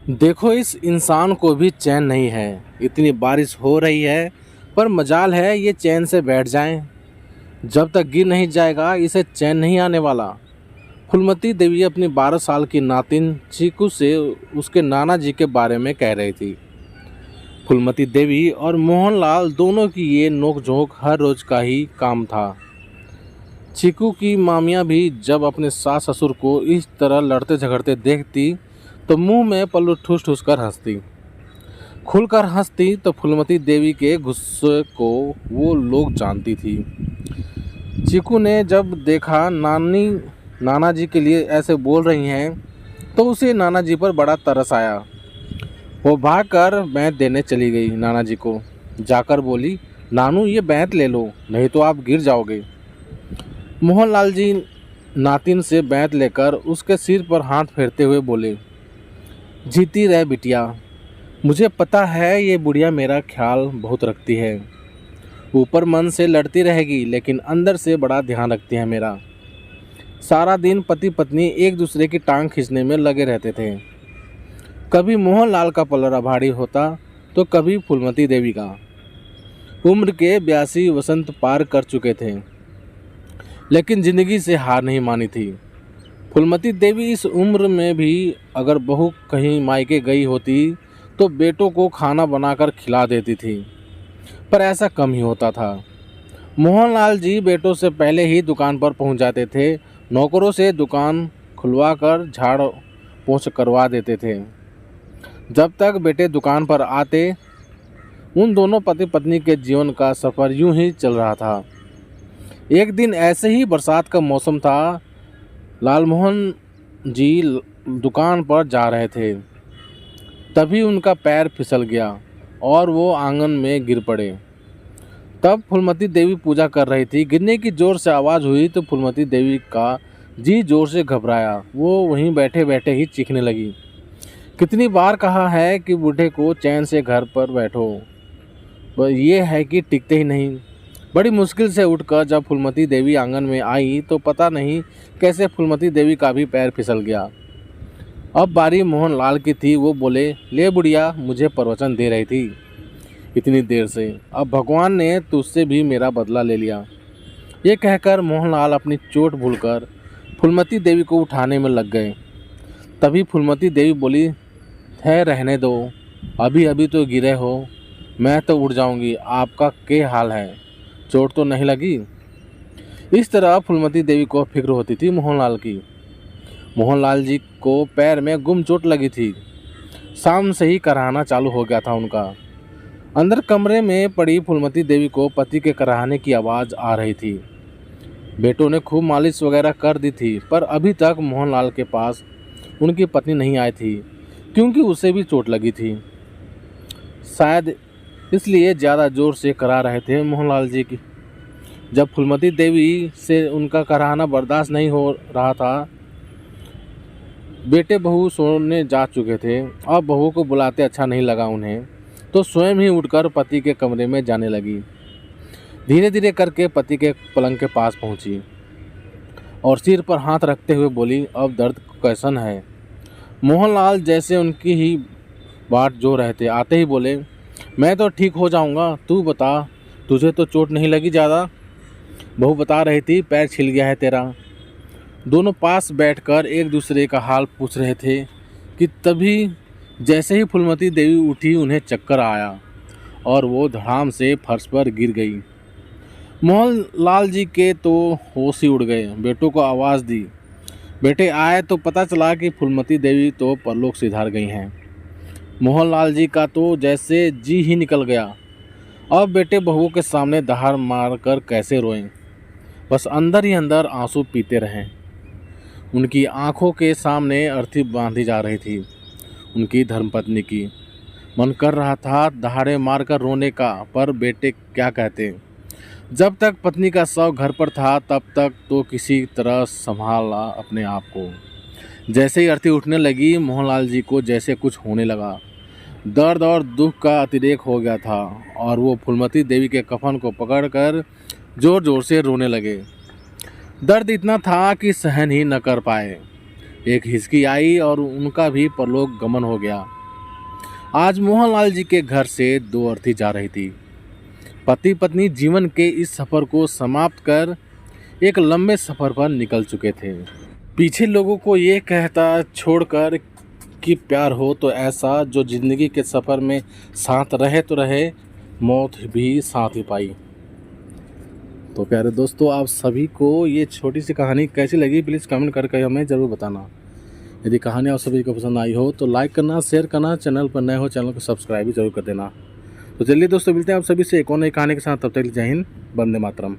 देखो इस इंसान को भी चैन नहीं है। इतनी बारिश हो रही है पर मजाल है ये चैन से बैठ जाएं। जब तक गिर नहीं जाएगा इसे चैन नहीं आने वाला। फूलमती देवी अपनी 12 साल की नातिन चीकू से उसके नाना जी के बारे में कह रही थी। फूलमती देवी और मोहनलाल दोनों की ये नोक-झोंक हर रोज का ही काम था। चीकू की मामियाँ भी जब अपने सास ससुर को इस तरह लड़ते झगड़ते देखती तो मुंह में पल्लू ठूस ठूस कर हंसती। खुलकर हंसती तो फूलमती देवी के गुस्से को वो लोग जानती थी। चीकू ने जब देखा नाना जी के लिए ऐसे बोल रही हैं तो उसे नाना जी पर बड़ा तरस आया। वो भागकर बैंत देने चली गई। नाना जी को जाकर बोली, नानू ये बैंत ले लो नहीं तो आप गिर जाओगे। मोहनलाल जी नातिन से बैंत लेकर उसके सिर पर हाथ फेरते हुए बोले, जीती रह बिटिया। मुझे पता है ये बुढ़िया मेरा ख्याल बहुत रखती है। ऊपर मन से लड़ती रहेगी लेकिन अंदर से बड़ा ध्यान रखती है मेरा। सारा दिन पति पत्नी एक दूसरे की टांग खींचने में लगे रहते थे। कभी मोहनलाल का पलड़ा भारी होता तो कभी फूलमती देवी का। उम्र के 82 वसंत पार कर चुके थे लेकिन जिंदगी से हार नहीं मानी थी। फूलमती देवी इस उम्र में भी अगर बहू कहीं मायके गई होती तो बेटों को खाना बनाकर खिला देती थी, पर ऐसा कम ही होता था। मोहनलाल जी बेटों से पहले ही दुकान पर पहुंच जाते थे। नौकरों से दुकान खुलवा कर झाड़ पोंछ करवा देते थे। जब तक बेटे दुकान पर आते उन दोनों पति पत्नी के जीवन का सफ़र यूं ही चल रहा था। एक दिन ऐसे ही बरसात का मौसम था। लालमोहन जी दुकान पर जा रहे थे, तभी उनका पैर फिसल गया और वो आंगन में गिर पड़े। तब फूलमती देवी पूजा कर रही थी। गिरने की जोर से आवाज़ हुई तो फूलमती देवी का जी जोर से घबराया। वो वहीं बैठे बैठे ही चीखने लगी। कितनी बार कहा है कि बूढ़े को चैन से घर पर बैठो, पर ये है कि टिकते ही नहीं। बड़ी मुश्किल से उठकर जब फूलमती देवी आंगन में आई तो पता नहीं कैसे फूलमती देवी का भी पैर फिसल गया। अब बारी मोहनलाल की थी। वो बोले, ले बुढ़िया, मुझे प्रवचन दे रही थी इतनी देर से, अब भगवान ने तुझसे भी मेरा बदला ले लिया। ये कहकर मोहनलाल अपनी चोट भूलकर फूलमती देवी को उठाने में लग गए। तभी फूलमती देवी बोली, है रहने दो, अभी अभी तो गिरे हो, मैं तो उठ जाऊंगी, आपका क्या हाल है, चोट तो नहीं लगी। इस तरह फूलमती देवी को फिक्र होती थी मोहनलाल की। मोहनलाल जी को पैर में गुम चोट लगी थी। शाम से ही कराहना चालू हो गया था उनका। अंदर कमरे में पड़ी फूलमती देवी को पति के कराहने की आवाज़ आ रही थी। बेटों ने खूब मालिश वगैरह कर दी थी, पर अभी तक मोहनलाल के पास उनकी पत्नी नहीं आई थी, क्योंकि उसे भी चोट लगी थी। शायद इसलिए ज़्यादा जोर से करा रहे थे मोहनलाल जी की। जब फूलमती देवी से उनका कराहना बर्दाश्त नहीं हो रहा था, बेटे बहू सोने जा चुके थे। अब बहू को बुलाते अच्छा नहीं लगा उन्हें, तो स्वयं ही उठकर पति के कमरे में जाने लगी। धीरे धीरे करके पति के पलंग के पास पहुंची और सिर पर हाथ रखते हुए बोली, अब दर्द कैसन है। मोहनलाल जैसे उनकी ही बाट जो रहे थे, आते ही बोले, मैं तो ठीक हो जाऊंगा, तू बता, तुझे तो चोट नहीं लगी ज़्यादा। बहू बता रही थी, पैर छिल गया है तेरा। दोनों पास बैठकर एक दूसरे का हाल पूछ रहे थे कि तभी जैसे ही फूलमती देवी उठी उन्हें चक्कर आया और वो धड़ाम से फर्श पर गिर गई। मोहनलाल जी के तो होश ही उड़ गए। बेटों को आवाज़ दी। बेटे आए तो पता चला कि फूलमती देवी तो परलोक सिधार गई हैं। मोहनलाल जी का तो जैसे जी ही निकल गया। अब बेटे बहुओं के सामने दहाड़ मारकर कैसे रोएं, बस अंदर ही अंदर आंसू पीते रहें। उनकी आंखों के सामने अर्थी बांधी जा रही थी उनकी धर्मपत्नी की। मन कर रहा था दहाड़े मारकर रोने का, पर बेटे क्या कहते। जब तक पत्नी का शव घर पर था तब तक तो किसी तरह संभाला अपने आप को। जैसे ही अर्थी उठने लगी, मोहनलाल जी को जैसे कुछ होने लगा। दर्द और दुख का अतिरेक हो गया था और वो फूलमती देवी के कफन को पकड़कर जोर जोर से रोने लगे। दर्द इतना था कि सहन ही न कर पाए। एक हिचकी आई और उनका भी परलोक गमन हो गया। आज मोहनलाल जी के घर से दो अर्थी जा रही थी। पति पत्नी जीवन के इस सफ़र को समाप्त कर एक लंबे सफ़र पर निकल चुके थे। पीछे लोगों को ये कहता छोड़कर कि प्यार हो तो ऐसा जो ज़िंदगी के सफ़र में साथ रहे तो रहे, मौत भी साथ ही पाई। तो प्यारे दोस्तों, आप सभी को ये छोटी सी कहानी कैसी लगी प्लीज़ कमेंट करके हमें ज़रूर बताना। यदि कहानी आप सभी को पसंद आई हो तो लाइक करना, शेयर करना, चैनल पर नए हो चैनल को सब्सक्राइब भी जरूर कर देना। तो चलिए दोस्तों, मिलते हैं आप सभी से एक और नई कहानी के साथ। तब तक जय हिंद, वंदे मातरम।